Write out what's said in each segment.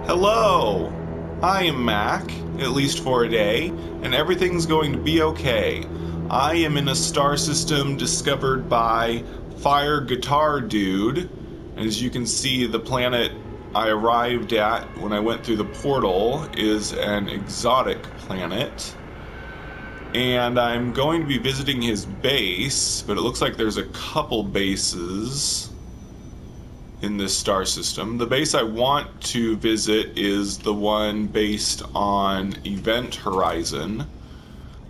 Hello! I am Mac, at least for a day, and everything's going to be okay. I am in a star system discovered by Fireguitardude, and as you can see, the planet I arrived at when I went through the portal is an exotic planet. And I'm going to be visiting his base, but it looks like there's a couple bases in this star system. The base I want to visit is the one based on Event Horizon.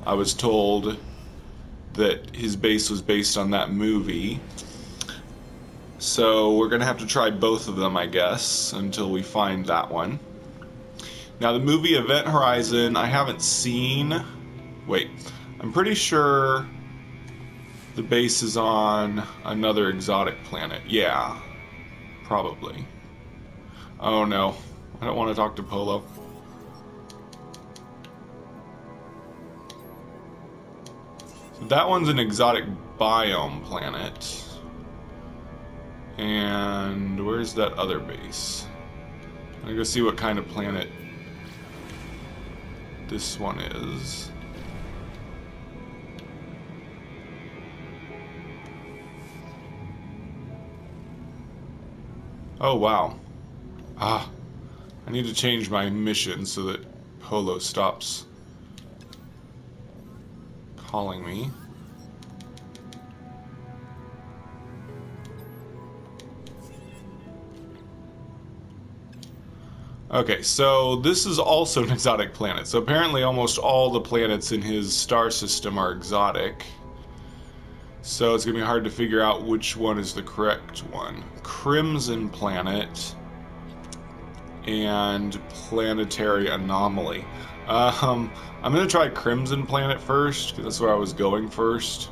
I was told that his base was based on that movie. So we're gonna have to try both of them, I guess, until we find that one. Now the movie Event Horizon I haven't seen. Wait, I'm pretty sure the base is on another exotic planet. Yeah. Probably. Oh no, I don't want to talk to Polo. That one's an exotic biome planet. And where's that other base? I'm gonna go see what kind of planet this one is. Oh wow. I need to change my mission so that Polo stops calling me. Okay, so this is also an exotic planet. So apparently almost all the planets in his star system are exotic. So it's going to be hard to figure out which one is the correct one. Crimson Planet and Planetary Anomaly. I'm going to try Crimson Planet first, because that's where I was going first.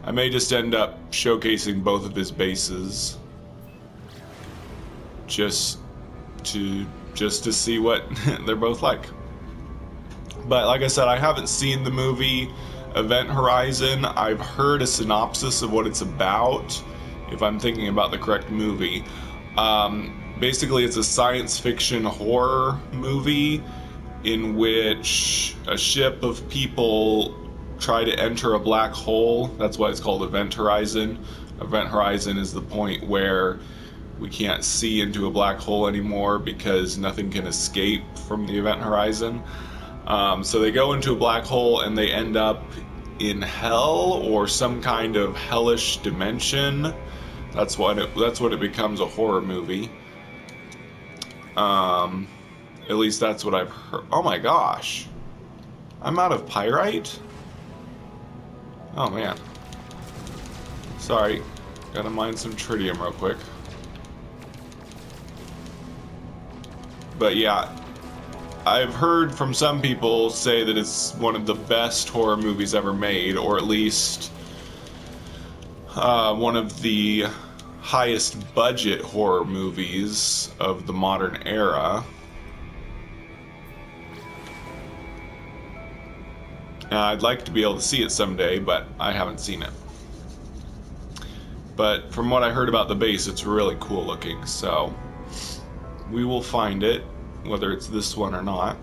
I may just end up showcasing both of his bases. Just to see what they're both like. But like I said, I haven't seen the movie Event Horizon. I've heard a synopsis of what it's about, if I'm thinking about the correct movie. Basically, it's a science fiction horror movie in which a ship of people try to enter a black hole. That's why it's called Event Horizon. Event Horizon is the point where we can't see into a black hole anymore because nothing can escape from the event horizon. So they go into a black hole and they end up in hell or some kind of hellish dimension. That's what it becomes, a horror movie. At least that's what I've heard. Oh my gosh, I'm out of pyrite. Oh man, sorry, gotta mine some tritium real quick. But yeah, I've heard from some people say that it's one of the best horror movies ever made, or at least one of the highest budget horror movies of the modern era. I'd like to be able to see it someday, but I haven't seen it. But from what I heard about the base, it's really cool looking, so we will find it, whether it's this one or not.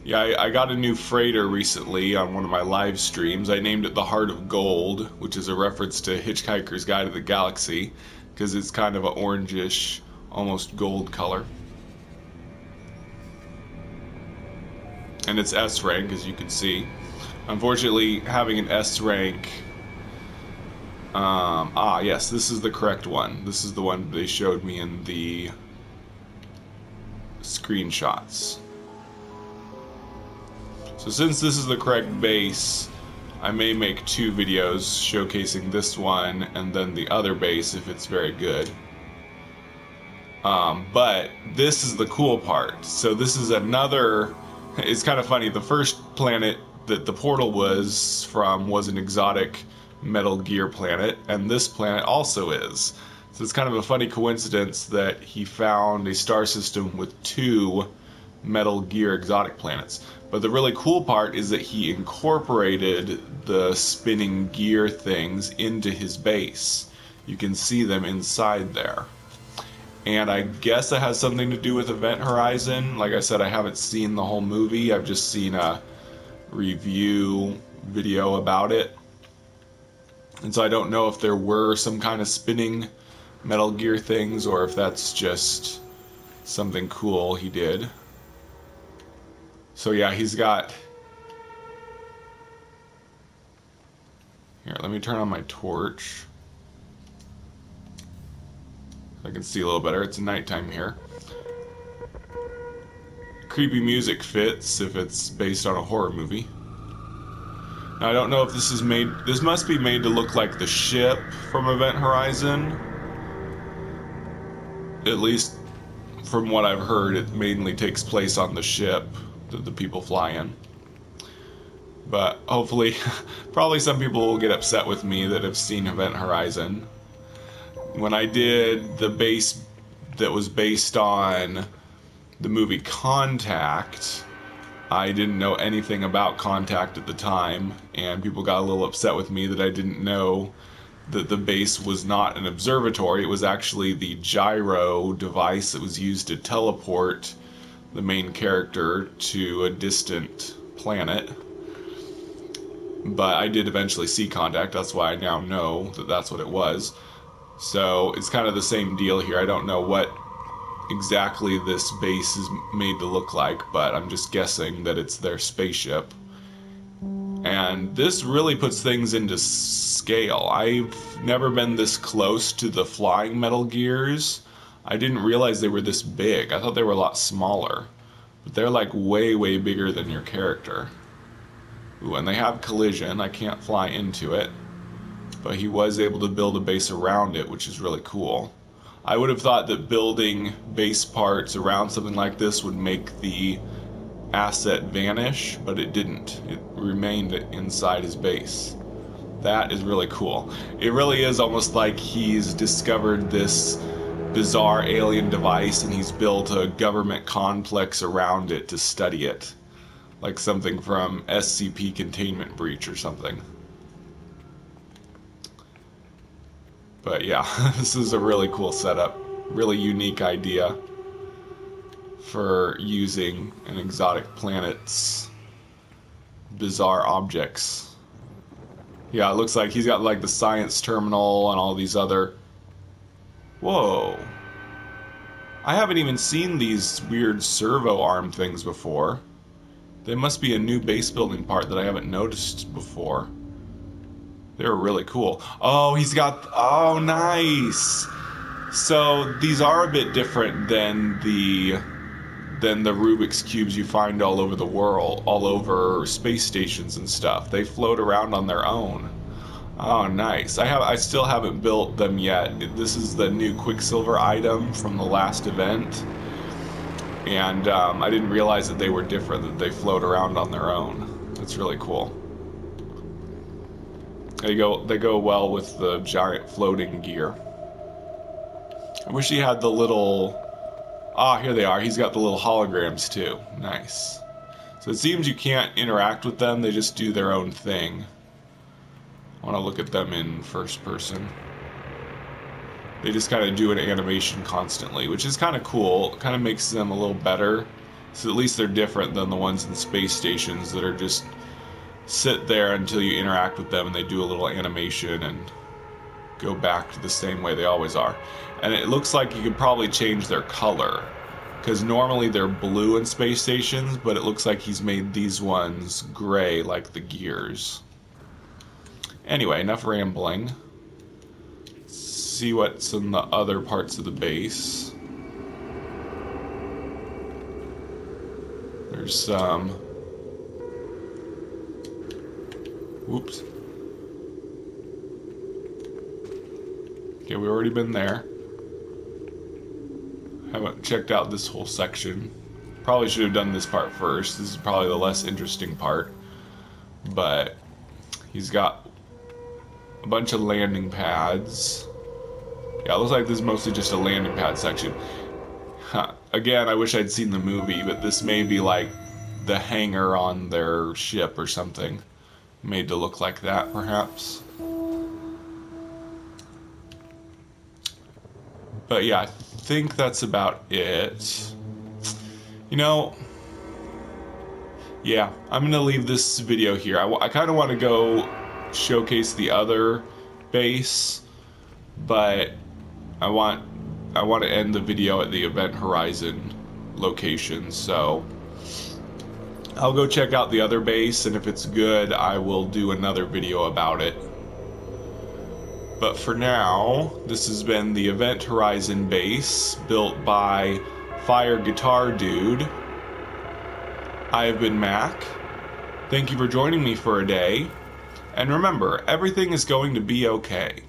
Yeah, I got a new freighter recently on one of my live streams. I named it the Heart of Gold, which is a reference to Hitchhiker's Guide to the Galaxy, because it's kind of an orangish, almost gold color. And it's S rank, as you can see. Unfortunately, having an S rank... yes, this is the correct one. This is the one they showed me in the screenshots. So since this is the correct base, I may make two videos showcasing this one and then the other base if it's very good. But this is the cool part. So this is another... It's kind of funny, the first planet that the portal was from was an exotic Metal Gear planet, and this planet also is. So it's kind of a funny coincidence that he found a star system with two Metal Gear exotic planets. But the really cool part is that he incorporated the spinning gear things into his base. You can see them inside there. And I guess it has something to do with Event Horizon. Like I said, I haven't seen the whole movie. I've just seen a review video about it. And so I don't know if there were some kind of spinning Metal Gear things or if that's just something cool he did. So yeah, he's got... Here, let me turn on my torch. I can see a little better. It's nighttime here. Creepy music fits if it's based on a horror movie. Now I don't know if this is made... This must be made to look like the ship from Event Horizon. At least from what I've heard, it mainly takes place on the ship that the people fly in. But hopefully, probably some people will get upset with me that have seen Event Horizon. When I did the base that was based on the movie Contact, I didn't know anything about Contact at the time, and people got a little upset with me that I didn't know that the base was not an observatory. It was actually the gyro device that was used to teleport the main character to a distant planet. But I did eventually see Contact, that's why I now know that that's what it was. So it's kind of the same deal here. I don't know what exactly this base is made to look like, but I'm just guessing that it's their spaceship. And this really puts things into scale. I've never been this close to the flying Metal Gears. I didn't realize they were this big. I thought they were a lot smaller. But they're like way, way bigger than your character. Ooh, and they have collision. I can't fly into it. But he was able to build a base around it, which is really cool. I would have thought that building base parts around something like this would make the asset vanish, but it didn't. It remained inside his base. That is really cool. It really is almost like he's discovered this bizarre alien device and he's built a government complex around it to study it. Like something from SCP Containment Breach or something. But yeah, this is a really cool setup. Really unique idea for using an exotic planet's bizarre objects. Yeah, it looks like he's got like the science terminal and all these other... Whoa. I haven't even seen these weird servo arm things before. They must be a new base building part that I haven't noticed before. They're really cool. Oh, he's got... Oh, nice! So, these are a bit different than the Rubik's Cubes you find all over the world, all over space stations and stuff. They float around on their own. Oh, nice. I still haven't built them yet. This is the new Quicksilver item from the last event. And I didn't realize that they were different, that they float around on their own. That's really cool. They go well with the giant floating gear. I wish he had the little... Ah, here they are. He's got the little holograms too. Nice. So it seems you can't interact with them. They just do their own thing. I want to look at them in first person. They just kind of do an animation constantly, which is kind of cool. It kind of makes them a little better. So at least they're different than the ones in space stations that are just sit there until you interact with them and they do a little animation and go back to the same way they always are. And it looks like you could probably change their color, because normally they're blue in space stations, but it looks like he's made these ones gray like the gears. Anyway, enough rambling. Let's see what's in the other parts of the base. There's some... Whoops. Okay, we've already been there. Haven't checked out this whole section. Probably should have done this part first. This is probably the less interesting part. But he's got a bunch of landing pads. Yeah, it looks like this is mostly just a landing pad section. Huh. again, I wish I'd seen the movie, but this may be like the hangar on their ship or something. Made to look like that, perhaps. But yeah, I think that's about it. You know, yeah, I'm gonna leave this video here. I kind of want to go showcase the other base, but I want to end the video at the Event Horizon location, so I'll go check out the other base, and if it's good, I will do another video about it. But for now, this has been the Event Horizon base, built by Fireguitardude. I have been Mac. Thank you for joining me for a day, and remember, everything is going to be okay.